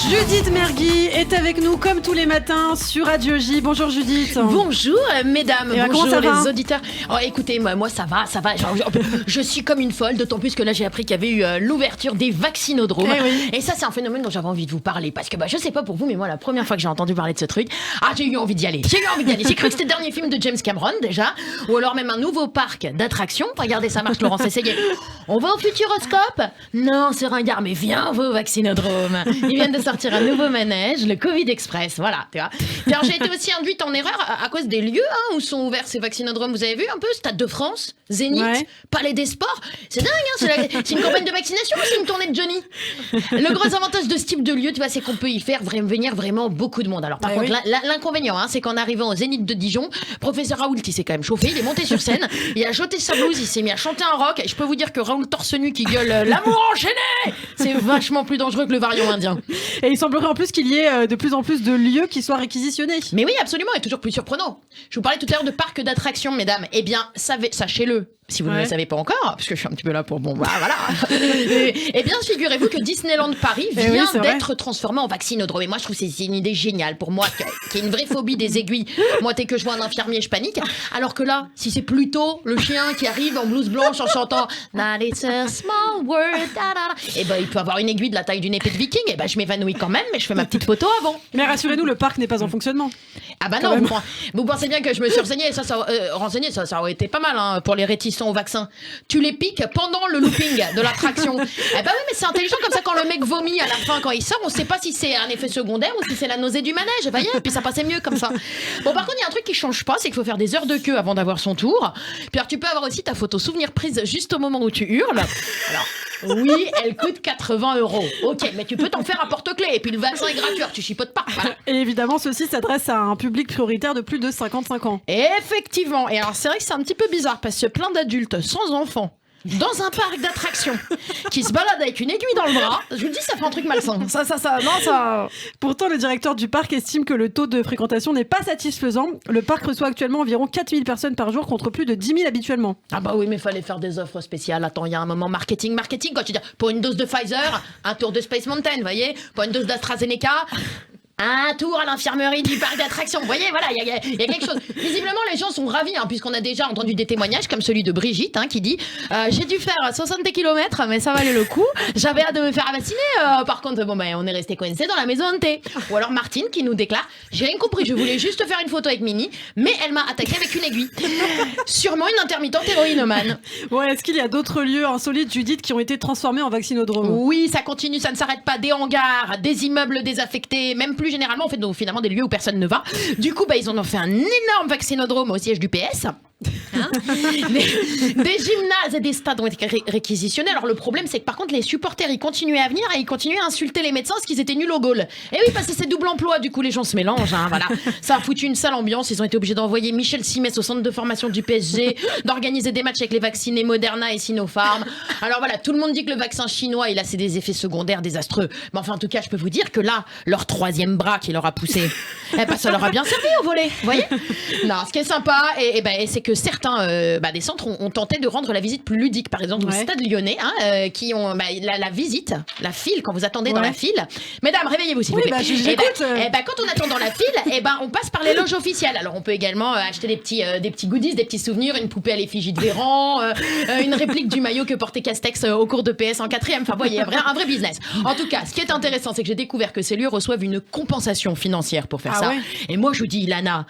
Judith Mergui est avec nous comme tous les matins sur Radio J. Bonjour Judith. Bonjour mesdames, bonjour comment ça va les auditeurs. Oh, écoutez, moi ça va. Je suis comme une folle, d'autant plus que là j'ai appris qu'il y avait eu l'ouverture des vaccinodromes. Oui. Et ça c'est un phénomène dont j'avais envie de vous parler. Parce que je sais pas pour vous, mais moi la première fois que j'ai entendu parler de ce truc, j'ai eu envie d'y aller. J'ai cru que c'était le dernier film de James Cameron déjà. Ou alors même un nouveau parc d'attractions. Regardez, ça marche, Laurence, essayez. On va au Futuroscope? Non, c'est ringard, mais viens, on va au vaccinodrome. Ils viennent de sortir un nouveau manège, le Covid Express, voilà, tu vois. Alors, j'ai été aussi induite en erreur à cause des lieux où sont ouverts ces vaccinodromes. Vous avez vu un peu Stade de France, Zénith, Palais des Sports. C'est dingue, hein, c'est une campagne de vaccination ou c'est une tournée de Johnny? Le gros avantage de ce type de lieu, tu vois, c'est qu'on peut y faire venir vraiment beaucoup de monde. Alors par contre, l'inconvénient, c'est qu'en arrivant au Zénith de Dijon, professeur Raoult, il s'est quand même chauffé, il est monté sur scène, il a jeté sa blouse, il s'est mis à chanter un rock. Et je peux vous dire que Raoult torse nu qui gueule l'amour enchaîné, c'est vachement plus dangereux que le variant indien. Et il semblerait en plus qu'il y ait de plus en plus de lieux qui soient réquisitionnés. Mais oui, absolument, et toujours plus surprenant. Je vous parlais tout à l'heure de parcs d'attractions, mesdames. Eh bien, sachez-le, si vous ne le savez pas encore, parce que je suis un petit peu là pour voilà. Eh bien, figurez-vous que Disneyland Paris vient d'être transformé en vaccinodrome. Et moi, je trouve que c'est une idée géniale pour moi, qui a une vraie phobie des aiguilles. Moi, dès que je vois un infirmier, je panique. Alors que là, si c'est plutôt le chien qui arrive en blouse blanche en chantant That it's a small world, et il peut avoir une aiguille de la taille d'une épée de viking. Et je m'évanouis quand même, mais je fais ma petite photo avant. Mais rassurez-nous, le parc n'est pas en fonctionnement. Ah bah non, vous pensez bien que je me suis renseignée, ça aurait été pas mal pour les réticents au vaccin. Tu les piques pendant le looping de l'attraction. Eh bah oui, mais c'est intelligent comme ça, quand le mec vomit à la fin, quand il sort, on sait pas si c'est un effet secondaire ou si c'est la nausée du manège. Voyez, et puis ça passait mieux comme ça. Bon, par contre, il y a un truc qui change pas, c'est qu'il faut faire des heures de queue avant d'avoir son tour. Puis alors, tu peux avoir aussi ta photo souvenir prise juste au moment où tu hurles. Alors, oui, elle coûte 80 €. Ok, mais tu peux t'en faire un porte-clés. Et puis le vaccin est gratuit, tu chipotes pas. Voilà. Et évidemment, ceci s'adresse à un public prioritaire de plus de 55 ans. Effectivement. Et alors, c'est vrai que c'est un petit peu bizarre parce que plein d'adultes sans enfants dans un parc d'attractions qui se balade avec une aiguille dans le bras, je vous dis, ça fait un truc malsain. Ça. Pourtant, le directeur du parc estime que le taux de fréquentation n'est pas satisfaisant. Le parc reçoit actuellement environ 4000 personnes par jour contre plus de 10 000 habituellement. Ah bah oui, mais fallait faire des offres spéciales. Attends, il y a un moment marketing, quoi. Tu dis, pour une dose de Pfizer, un tour de Space Mountain, vous voyez. Pour une dose d'AstraZeneca, un tour à l'infirmerie du parc d'attractions. Vous voyez, voilà, il y a quelque chose. Visiblement, les gens sont ravis, puisqu'on a déjà entendu des témoignages comme celui de Brigitte, qui dit j'ai dû faire 60 km, mais ça valait le coup. J'avais hâte de me faire vacciner. Par contre, on est resté coincés dans la maison hantée. Ou alors Martine qui nous déclare j'ai rien compris, je voulais juste faire une photo avec Mini, mais elle m'a attaqué avec une aiguille. Sûrement une intermittente héroïnomane. Ouais, est-ce qu'il y a d'autres lieux insolites, Judith, qui ont été transformés en vaccinodrome? Oui, ça continue, ça ne s'arrête pas. Des hangars, des immeubles désaffectés, même plus généralement, en fait, donc, finalement, des lieux où personne ne va. Du coup, ils en ont fait un énorme vaccinodrome au siège du PS. Des gymnases et des stades ont été réquisitionnés. Alors le problème, c'est que par contre les supporters ils continuaient à venir et ils continuaient à insulter les médecins parce qu'ils étaient nuls au goal. Et oui, parce que c'est double emploi, du coup les gens se mélangent, voilà. Ça a foutu une sale ambiance. Ils ont été obligés d'envoyer Michel Simès au centre de formation du PSG, d'organiser des matchs avec les vaccinés Moderna et Sinopharm. Alors voilà, tout le monde dit que le vaccin chinois il a des effets secondaires désastreux. Mais enfin, en tout cas, je peux vous dire que là, leur troisième bras qui leur a poussé, ça leur a bien servi au volet, vous voyez. Non, ce qui est sympa, c'est que certains des centres ont tenté de rendre la visite plus ludique. Par exemple, au Stade Lyonnais, qui ont la visite, la file, quand vous attendez dans la file. Mesdames, réveillez-vous s'il vous plaît. Quand on attend dans la file, on passe par les loges officielles. Alors, on peut également acheter des petits goodies, des petits souvenirs, une poupée à l'effigie de Véran, une réplique du maillot que portait Castex au cours de PS en 4e. Enfin, vous voyez, un vrai business. En tout cas, ce qui est intéressant, c'est que j'ai découvert que ces lieux reçoivent une compensation financière pour faire ça. Ouais. Et moi, je vous dis, Ilana,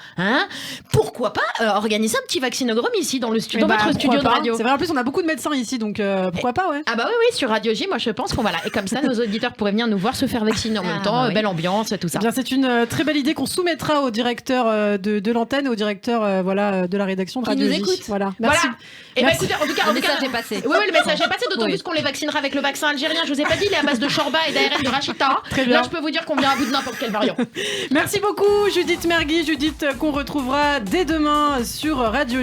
pourquoi pas organiser un petit vaccinodrome ici dans votre studio de radio. C'est vrai, en plus on a beaucoup de médecins ici, donc pourquoi pas, ouais. Ah bah oui, sur Radio J, moi je pense qu'on va là. Et comme ça, nos auditeurs pourraient venir nous voir se faire vacciner en même temps, belle ambiance, tout ça. Bien, c'est une très belle idée qu'on soumettra au directeur de l'antenne et au directeur de la rédaction de Radio J. Qui nous écoute. Voilà. Merci. Et écoutez, en tout cas, le message est passé. Oui, le message est passé, d'autant plus qu'on les vaccinera avec le vaccin algérien. Je vous ai pas dit, il est à base de Shorba et d'ARN de Rachita. Très bien. Là, je peux vous dire qu'on vient à bout de n'importe quel variant. Merci beaucoup, Judith Mergui. Judith qu'on retrouvera dès demain sur Radio